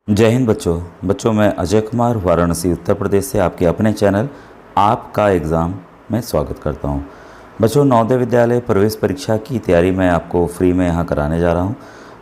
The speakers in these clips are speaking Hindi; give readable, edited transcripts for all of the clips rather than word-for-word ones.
जय हिंद बच्चों मैं अजय कुमार वाराणसी उत्तर प्रदेश से आपके अपने चैनल आपका एग्ज़ाम में स्वागत करता हूं। बच्चों नवोदय विद्यालय प्रवेश परीक्षा की तैयारी मैं आपको फ्री में यहां कराने जा रहा हूं।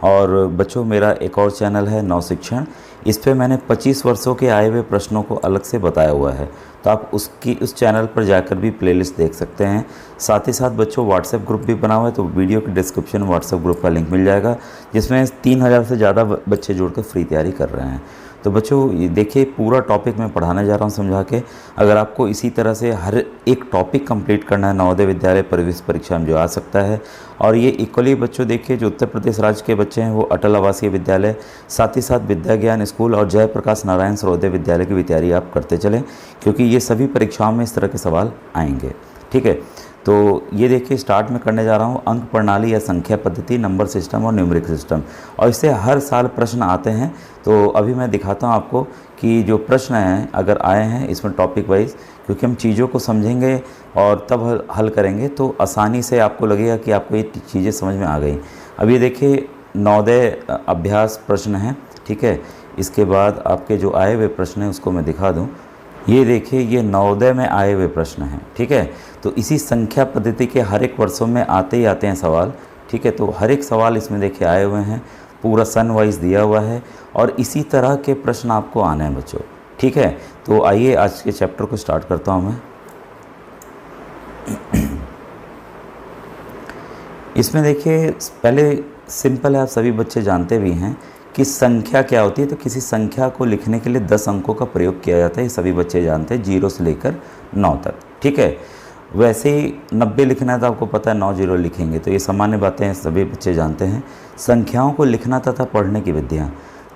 और बच्चों मेरा एक और चैनल है नव शिक्षण, इस पे मैंने 25 वर्षों के आए हुए प्रश्नों को अलग से बताया हुआ है, तो आप उस चैनल पर जाकर भी प्लेलिस्ट देख सकते हैं। साथ ही साथ बच्चों व्हाट्सएप ग्रुप भी बना हुआ है, तो वीडियो के डिस्क्रिप्शन में व्हाट्सएप ग्रुप का लिंक मिल जाएगा, जिसमें 3000 से ज़्यादा बच्चे जुड़कर फ्री तैयारी कर रहे हैं। तो बच्चों ये देखिए पूरा टॉपिक मैं पढ़ाने जा रहा हूँ समझा के। अगर आपको इसी तरह से हर एक टॉपिक कंप्लीट करना है नवोदय विद्यालय प्रवेश परीक्षा में जो आ सकता है। और ये इक्वली बच्चों देखिए जो उत्तर प्रदेश राज्य के बच्चे हैं वो अटल आवासीय विद्यालय, साथ ही साथ विद्या ज्ञान स्कूल और जयप्रकाश नारायण सर्वोदय विद्यालय की भी तैयारी आप करते चलें, क्योंकि ये सभी परीक्षाओं में इस तरह के सवाल आएंगे। ठीक है, तो ये देखिए स्टार्ट में करने जा रहा हूँ अंक प्रणाली या संख्या पद्धति, नंबर सिस्टम और न्यूमेरिक सिस्टम, और इससे हर साल प्रश्न आते हैं। तो अभी मैं दिखाता हूँ आपको कि जो प्रश्न हैं अगर आए हैं इसमें टॉपिक वाइज, क्योंकि हम चीज़ों को समझेंगे और तब हल करेंगे तो आसानी से आपको लगेगा कि आपको ये चीज़ें समझ में आ गई। अब ये देखिए नवोदय अभ्यास प्रश्न है, ठीक है। इसके बाद आपके जो आए हुए प्रश्न हैं उसको मैं दिखा दूँ। ये देखिए ये नवोदय में आए हुए प्रश्न हैं, ठीक है। तो इसी संख्या पद्धति के हर एक वर्षों में आते ही आते हैं सवाल, ठीक है। तो हर एक सवाल इसमें देखिए आए हुए हैं, पूरा सन वाइज दिया हुआ है और इसी तरह के प्रश्न आपको आने हैं बच्चों, ठीक है। तो आइए आज के चैप्टर को स्टार्ट करता हूँ मैं। इसमें देखिए पहले सिंपल है, आप सभी बच्चे जानते भी हैं कि संख्या क्या होती है। तो किसी संख्या को लिखने के लिए 10 अंकों का प्रयोग किया जाता है, ये सभी बच्चे जानते हैं, 0 से लेकर 9 तक, ठीक है। वैसे ही 90 लिखना है तो आपको पता है 9 0 लिखेंगे, तो ये सामान्य बातें हैं, सभी बच्चे जानते हैं। संख्याओं को लिखना तथा पढ़ने की विधियाँ,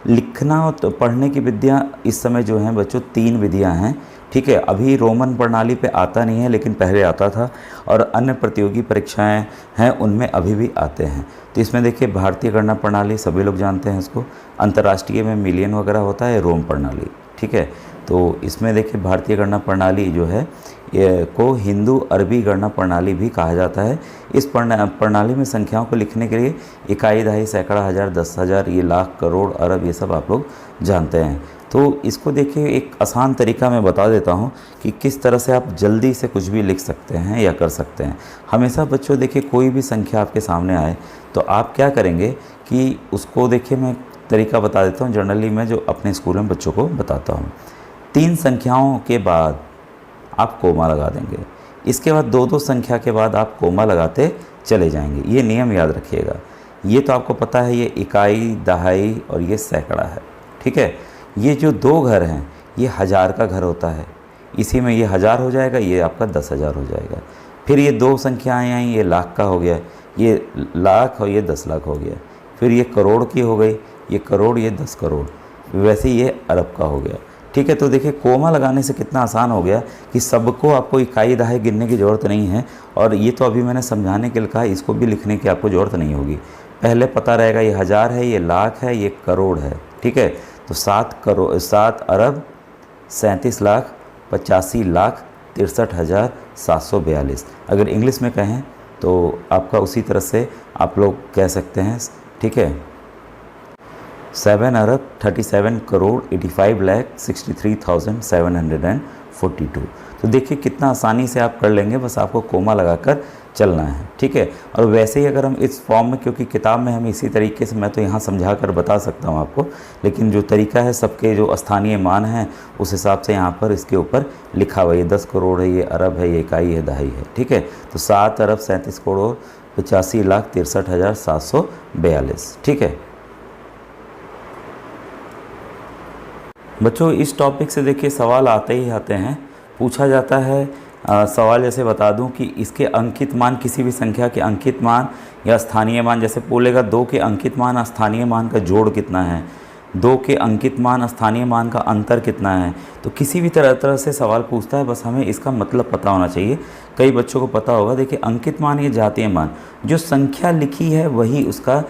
लिखना और तो पढ़ने की विधियाँ इस समय जो हैं बच्चों 3 विधियाँ हैं, ठीक है। अभी रोमन प्रणाली पे आता नहीं है लेकिन पहले आता था, और अन्य प्रतियोगी परीक्षाएं हैं उनमें अभी भी आते हैं। तो इसमें देखिए भारतीय गणना प्रणाली सभी लोग जानते हैं इसको, अंतर्राष्ट्रीय में मिलियन वगैरह होता है, रोम प्रणाली, ठीक है। तो इसमें देखिए भारतीय गणना प्रणाली जो है को हिंदू अरबी गणना प्रणाली भी कहा जाता है। इस प्रणाली में संख्याओं को लिखने के लिए इकाई, दहाई, सैकड़ा, हज़ार, 10,000, ये लाख, करोड़, अरब, ये सब आप लोग जानते हैं। तो इसको देखिए एक आसान तरीका मैं बता देता हूँ कि किस तरह से आप जल्दी से कुछ भी लिख सकते हैं या कर सकते हैं। हमेशा बच्चों देखिए कोई भी संख्या आपके सामने आए तो आप क्या करेंगे कि उसको देखिए मैं तरीका बता देता हूँ, जनरली मैं जो अपने स्कूल में बच्चों को बताता हूँ। 3 संख्याओं के बाद आप कोमा लगा देंगे, इसके बाद 2-2 संख्या के बाद आप कोमा लगाते चले जाएंगे। ये नियम याद रखिएगा। ये तो आपको पता है, ये इकाई, दहाई और ये सैकड़ा है, ठीक है। ये जो 2 घर हैं ये 1000 का घर होता है, इसी में ये 1000 हो जाएगा, ये आपका 10,000 हो जाएगा। फिर ये 2 संख्याएँ आई, ये लाख का हो गया, ये लाख और ये 10 लाख हो गया। फिर ये करोड़ की हो गई, ये करोड़, ये 10 करोड़, वैसे ये अरब का हो गया, ठीक है। तो देखिए कोमा लगाने से कितना आसान हो गया कि सबको आपको इकाई दहाई गिनने की ज़रूरत नहीं है। और ये तो अभी मैंने समझाने के लिए कहा, इसको भी लिखने की आपको ज़रूरत नहीं होगी। पहले पता रहेगा ये 1000 है, ये लाख है, ये करोड़ है, ठीक है। तो 7 अरब 37 लाख 85 लाख 63,742। अगर इंग्लिश में कहें तो आपका उसी तरह से आप लोग कह सकते हैं, ठीक है। 7 अरब 37 करोड़ 85 लाख 63,742। तो देखिए कितना आसानी से आप कर लेंगे, बस आपको कोमा लगाकर चलना है, ठीक है। और वैसे ही अगर हम इस फॉर्म में, क्योंकि किताब में हम इसी तरीके से, मैं तो यहाँ समझा कर बता सकता हूँ आपको, लेकिन जो तरीका है सबके जो स्थानीय मान हैं उस हिसाब से यहाँ पर इसके ऊपर लिखा हुआ है। ये 10 करोड़ है, ये अरब है, ये इकाई है, दहाई है, ठीक है। तो 7 अरब 37 करोड़ 85 लाख 63,742, ठीक है। बच्चों इस टॉपिक से देखिए सवाल आते ही आते हैं, पूछा जाता है। सवाल जैसे बता दूं कि इसके अंकित मान, किसी भी संख्या के अंकित मान या स्थानीय मान, जैसे बोलेगा 2 के अंकित मान स्थानीय मान का जोड़ कितना है, 2 के अंकित मान स्थानीय मान का अंतर कितना है। तो किसी भी तरह से सवाल पूछता है, बस हमें इसका मतलब पता होना चाहिए। कई बच्चों को पता होगा, देखिए अंकित मान या जातीय मान, जो संख्या लिखी है वही उसका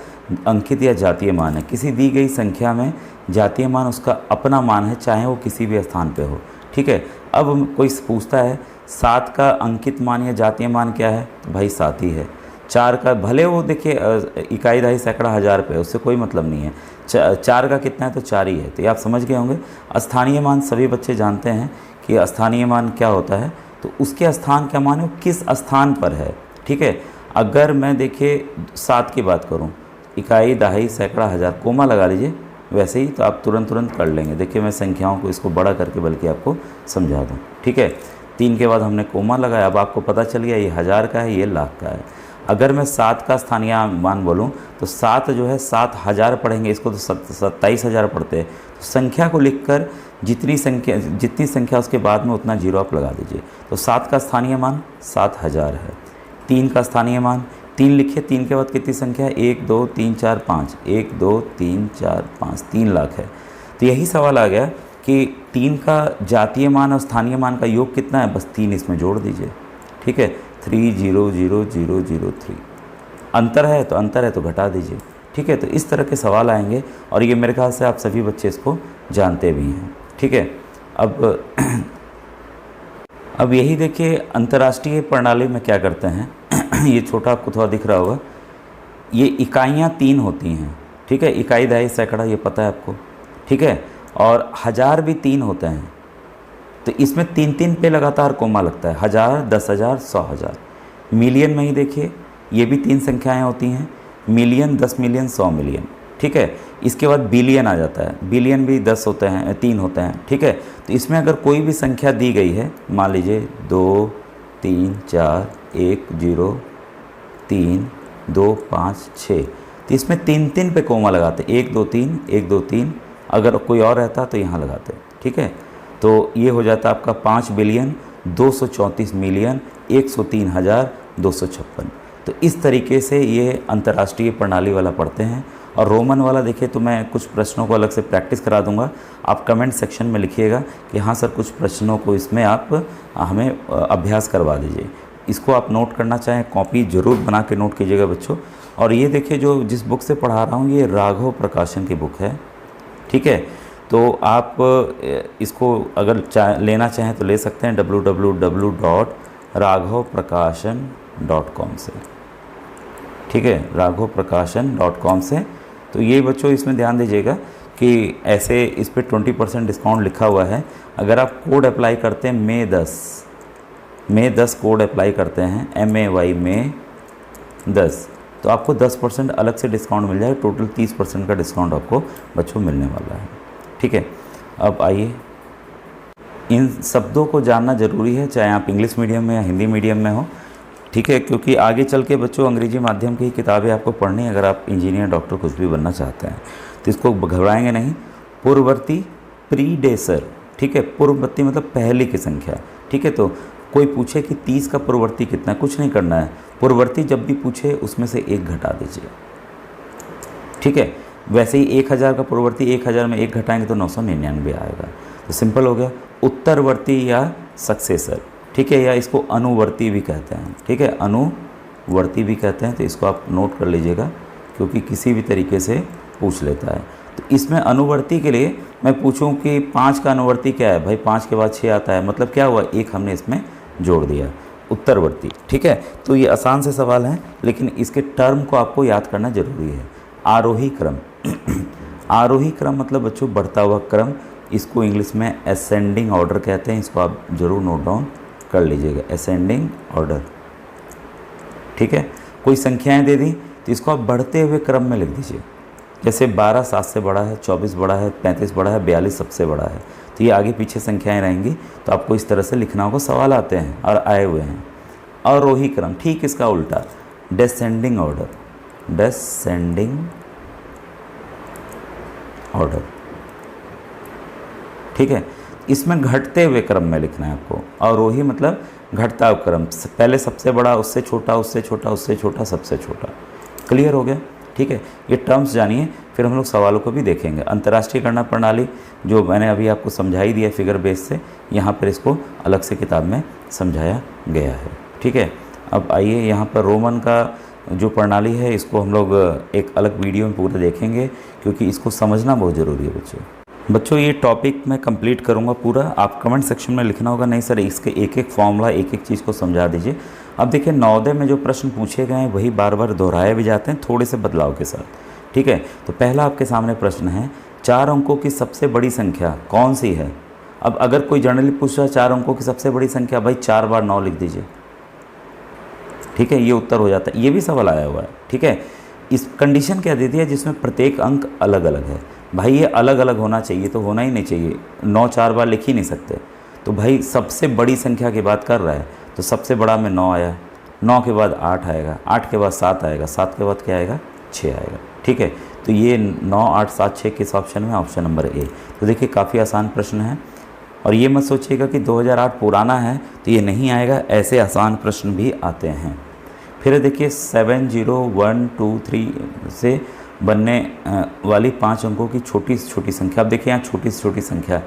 अंकित या जातीय मान है। किसी दी गई संख्या में जातीय मान उसका अपना मान है, चाहे वो किसी भी स्थान पे हो, ठीक है। अब कोई पूछता है 7 का अंकित मान या जातीय मान क्या है, तो भाई 7 ही है। 4 का भले वो देखिए इकाई दहाई सैकड़ा हज़ार पे, उससे कोई मतलब नहीं है। 4 का कितना है तो 4 ही है। तो ये आप समझ गए होंगे। स्थानीय मान सभी बच्चे जानते हैं कि स्थानीय मान क्या होता है, तो उसके स्थान क्या मान है, किस स्थान पर है। ठीक है, अगर मैं देखिए 7 की बात करूं, इकाई दहाई सैकड़ा हज़ार, कोमा लगा लीजिए वैसे ही, तो आप तुरंत कर लेंगे। देखिए मैं संख्याओं को इसको बड़ा करके बल्कि आपको समझा दूँ। ठीक है, 3 के बाद हमने कोमा लगाया, अब आपको पता चल गया ये 1000 का है, ये लाख का है। अगर मैं 7 का स्थानीय मान बोलूं तो 7 जो है 7000 पढ़ेंगे, इसको तो 27000 पढ़ते हैं। तो संख्या को लिखकर जितनी संख्या उसके बाद में उतना जीरो आप लगा दीजिए। तो 7 का स्थानीय मान 7000 है। 3 का स्थानीय मान 3 लिखिए, 3 के बाद कितनी संख्या है, 1 2 3 4 5, 1 2 3 4 5, 3 लाख है। तो यही सवाल आ गया कि 3 का जातीय मान और स्थानीय मान का योग कितना है, बस 3 इसमें जोड़ दीजिए। ठीक है, 3000003। अंतर है तो अंतर है तो घटा दीजिए। ठीक है, तो इस तरह के सवाल आएंगे और ये मेरे ख्याल से आप सभी बच्चे इसको जानते भी हैं। ठीक है, अब यही देखिए अंतर्राष्ट्रीय प्रणाली में क्या करते हैं ये छोटा आपको थोड़ा दिख रहा होगा, ये इकाइयाँ 3 होती हैं। ठीक है, इकाई दहाई सैकड़ा ये पता है आपको। ठीक है, और 1000 भी 3 होते हैं, तो इसमें 3 पे लगातार कोमा लगता है। 1000, 10,000, 100,000। मिलियन में ही देखिए ये भी 3 संख्याएं होती हैं, मिलियन, 10 मिलियन, 100 मिलियन। ठीक है, इसके बाद बिलियन आ जाता है, बिलियन भी 10 होते हैं, 3 होते हैं। ठीक है, तो इसमें अगर कोई भी संख्या दी गई है, मान लीजिए 2 3 4 1 0 3 2 5 6, तो इसमें 3 पे कोमा लगाते, 1 2 3 1 2 3। अगर कोई और रहता तो यहाँ लगाते। ठीक है, तो ये हो जाता आपका 5 बिलियन 234 मिलियन 103,256। तो इस तरीके से ये अंतर्राष्ट्रीय प्रणाली वाला पढ़ते हैं। और रोमन वाला देखिए तो मैं कुछ प्रश्नों को अलग से प्रैक्टिस करा दूंगा, आप कमेंट सेक्शन में लिखिएगा कि हाँ सर कुछ प्रश्नों को इसमें आप हमें अभ्यास करवा दीजिए। इसको आप नोट करना चाहें कॉपी ज़रूर बना के नोट कीजिएगा बच्चों। और ये देखिए जो जिस बुक से पढ़ा रहा हूँ ये राघव प्रकाशन की बुक है। ठीक है, तो आप इसको अगर लेना चाहें तो ले सकते हैं www.raghavprakasan.com से। ठीक है, raghavprakasan.com से। तो ये बच्चों इसमें ध्यान दीजिएगा कि ऐसे इस पर 20% डिस्काउंट लिखा हुआ है। अगर आप कोड अप्लाई करते हैं मे 10 कोड अप्लाई करते हैं MAY में 10, तो आपको 10% अलग से डिस्काउंट मिल जाएगा। टोटल 30% का डिस्काउंट आपको बच्चों मिलने वाला है। ठीक है, अब आइए, इन शब्दों को जानना ज़रूरी है, चाहे आप इंग्लिश मीडियम में या हिंदी मीडियम में हो। ठीक है, क्योंकि आगे चल के बच्चों अंग्रेजी माध्यम की किताबें आपको पढ़नी है अगर आप इंजीनियर डॉक्टर कुछ भी बनना चाहते हैं, तो इसको घबराएंगे नहीं। पूर्ववर्ती, प्रीडेसर। ठीक है, पूर्ववर्ती मतलब पहले की संख्या। ठीक है, तो कोई पूछे कि 30 का पूर्ववर्ती कितना है, कुछ नहीं करना है, पूर्ववर्ती जब भी पूछे उसमें से 1 घटा दीजिए। ठीक है, वैसे ही 1000 का पूर्ववर्ती 1000 में 1 घटाएंगे तो 999 आएगा। तो सिंपल हो गया। उत्तरवर्ती या सक्सेसर। ठीक है, या इसको अनुवर्ती भी कहते हैं। ठीक है, अनुवर्ती भी कहते हैं, तो इसको आप नोट कर लीजिएगा क्योंकि किसी भी तरीके से पूछ लेता है। तो इसमें अनुवर्ती के लिए मैं पूछूं कि 5 का अनुवर्ती क्या है, भाई 5 के बाद 6 आता है, मतलब क्या हुआ, 1 हमने इसमें जोड़ दिया, उत्तरवर्ती। ठीक है, तो ये आसान से सवाल हैं लेकिन इसके टर्म को आपको याद करना जरूरी है। आरोही क्रम आरोही क्रम मतलब बच्चों बढ़ता हुआ क्रम, इसको इंग्लिश में असेंडिंग ऑर्डर कहते हैं। इसको आप ज़रूर नोट डाउन कर लीजिएगा, असेंडिंग ऑर्डर। ठीक है, कोई संख्याएं दे दी तो इसको आप बढ़ते हुए क्रम में लिख दीजिए। जैसे 12 7 से बड़ा है, 24 बड़ा है, 35 बड़ा है, 42 सबसे बड़ा है, तो ये आगे पीछे संख्याएं रहेंगी, तो आपको इस तरह से लिखना होगा। सवाल आते हैं और आए हुए हैं। अवरोही क्रम, ठीक इसका उल्टा, डिसेंडिंग ऑर्डर, डिसेंडिंग ऑर्डर। ठीक है, इसमें घटते हुए क्रम में लिखना है आपको। अवरोही मतलब घटता हुआ क्रम, पहले सबसे बड़ा, उससे छोटा, उससे छोटा, उससे छोटा, सबसे छोटा। क्लियर हो गया? ठीक है, ये टर्म्स जानिए, फिर हम लोग सवालों को भी देखेंगे। अंतर्राष्ट्रीय गणना प्रणाली जो मैंने अभी आपको समझाई दिया फिगर बेस से, यहाँ पर इसको अलग से किताब में समझाया गया है। ठीक है, अब आइए यहाँ पर रोमन का जो प्रणाली है इसको हम लोग एक अलग वीडियो में पूरा देखेंगे क्योंकि इसको समझना बहुत ज़रूरी है बच्चों। ये टॉपिक मैं कंप्लीट करूँगा पूरा, आप कमेंट सेक्शन में लिखना होगा नहीं सर इसके एक एक फॉर्मूला एक एक चीज़ को समझा दीजिए। अब देखिए नवोदय में जो प्रश्न पूछे गए हैं वही बार बार दोहराए भी जाते हैं थोड़े से बदलाव के साथ। ठीक है, तो पहला आपके सामने प्रश्न है 4 अंकों की सबसे बड़ी संख्या कौन सी है। अब अगर कोई जनरली पूछ रहा है 4 अंकों की सबसे बड़ी संख्या, भाई 4 बार 9 लिख दीजिए। ठीक है, ये उत्तर हो जाता है। ये भी सवाल आया हुआ है। ठीक है, इस कंडीशन क्या दे दी है जिसमें प्रत्येक अंक अलग अलग है। भाई ये अलग अलग होना चाहिए, तो होना ही नहीं चाहिए। 9 4 बार लिख ही नहीं सकते। तो भाई सबसे बड़ी संख्या की बात कर रहा है, तो सबसे बड़ा में 9 आया, 9 के बाद 8 आएगा, 8 के बाद 7 आएगा, 7 के बाद क्या आएगा, 6 आएगा। ठीक है, तो ये 9 8 7 6 किस ऑप्शन में, ऑप्शन नंबर ए। तो देखिए काफ़ी आसान प्रश्न है, और ये मत सोचिएगा कि 2008 पुराना है तो ये नहीं आएगा, ऐसे आसान प्रश्न भी आते हैं। फिर देखिए 7 0 1 2 3 से बनने वाली 5 अंकों की छोटी से छोटी संख्या। अब देखिए यहाँ छोटी से छोटी संख्या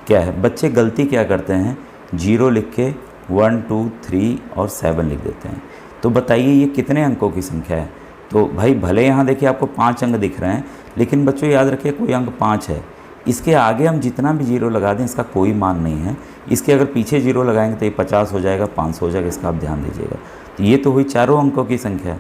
क्या है। बच्चे गलती क्या करते हैं, 0 लिख के 1 2 3 और 7 लिख देते हैं। तो बताइए ये कितने अंकों की संख्या है। तो भाई भले यहाँ देखिए आपको 5 अंक दिख रहे हैं, लेकिन बच्चों याद रखिए कोई अंक 5 है, इसके आगे हम जितना भी 0 लगा दें इसका कोई मान नहीं है। इसके अगर पीछे 0 लगाएंगे तो ये 50 हो जाएगा, 500 हो जाएगा, इसका आप ध्यान दीजिएगा। तो ये तो हुई 4 अंकों की संख्या,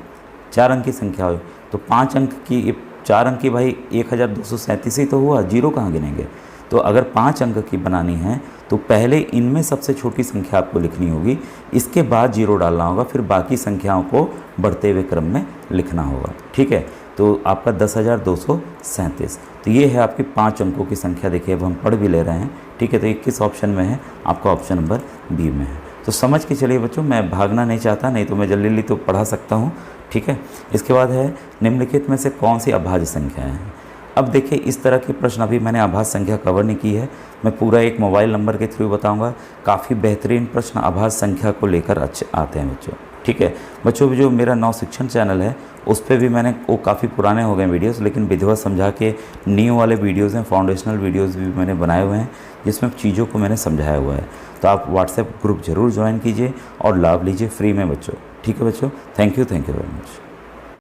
4 अंक की संख्या हुई। तो 5 अंक की 4 अंक की भाई 1237 ही तो हुआ, 0 कहाँ गिनेंगे। तो अगर 5 अंक की बनानी है तो पहले इनमें सबसे छोटी संख्या आपको लिखनी होगी, इसके बाद 0 डालना होगा, फिर बाकी संख्याओं को बढ़ते हुए क्रम में लिखना होगा। ठीक है, तो आपका 10,237। तो ये है आपकी 5 अंकों की संख्या। देखिए अब हम पढ़ भी ले रहे हैं। ठीक है, तो ये किस ऑप्शन में है, आपका ऑप्शन नंबर बी में है। तो समझ के चलिए बच्चों, मैं भागना नहीं चाहता, नहीं तो मैं जल्दी तो पढ़ा सकता हूँ। ठीक है, इसके बाद है निम्नलिखित में से कौन सी अभाज्य संख्याएँ हैं। अब देखिए इस तरह के प्रश्न अभी मैंने अभाज्य संख्या कवर नहीं की है, मैं पूरा एक मोबाइल नंबर के थ्रू बताऊंगा। काफ़ी बेहतरीन प्रश्न अभाज्य संख्या को लेकर अच्छे आते हैं बच्चों। ठीक है बच्चों, जो मेरा नव शिक्षण चैनल है उस पर भी मैंने, वो काफ़ी पुराने हो गए वीडियोस, लेकिन विधिवत समझा के न्यू वाले वीडियोस हैं, फाउंडेशनल वीडियोस भी मैंने बनाए हुए हैं जिसमें चीज़ों को मैंने समझाया हुआ है। तो आप व्हाट्सएप ग्रुप ज़रूर ज्वाइन कीजिए और लाभ लीजिए फ्री में बच्चों। ठीक है बच्चों, थैंक यू वेरी मच।